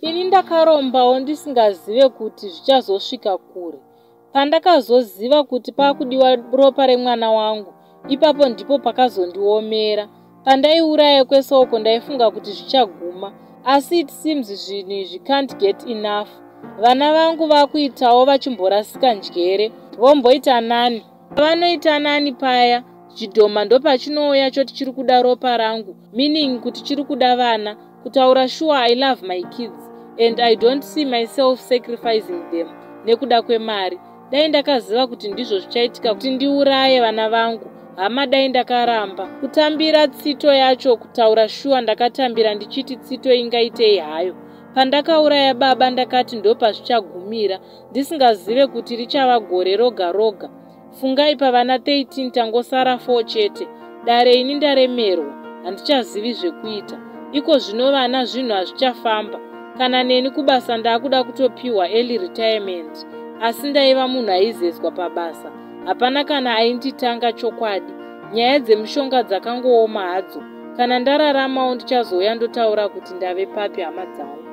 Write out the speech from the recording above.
Ini ndakarombawo ndisingazive kuti zvichazosvika kure. Pandakazoziva kuti pakudiwa ropa remwana wangu, ipapo ndipo pakazondiomera. Pandaiuraya kwese uko ndaifunga kuti zvichaguma, asi it seems zvinhu izvi can't get enough. Vana vangu vakuitawo vachimborasika njere, vomboita nani. Vanoita nani paya, chidhoma ndopachinouya choti chiri kuda ropa rangu, meaning kuti chiri kuda vana, kutaura sure I love my kids and I don't see myself sacrificing them nekuda kwemari. Dai ndakaziva kuti ndizvo zvichaitika kuti ndiuraye vana vangu, hama dai ndakaramba kutambira tsito yacho. Kutaura shuwa ndakatambira ndichiti tsito ingaitei hayo. Pandakauraya baba ndakati ndopa zvichagumira, ndisingazive kuti richava gore roga roga. Fungai pavana 13 tangosara 4 chete. Dare ini ndaremerwa, handichazivi zvekuita. Iko zvino vana zvinhu hazvichafamba. Kana neni kubasa ndakuda kutopiwa early retirement, asi ndaiva munhu aizezwa pabasa. Hapana kana ainditanga chokwadi. Nyaya dzemishonga dzakangooma hadzo. Kana ndararamawo ndichazouya ndotaura kuti ndave papi hama dzangu.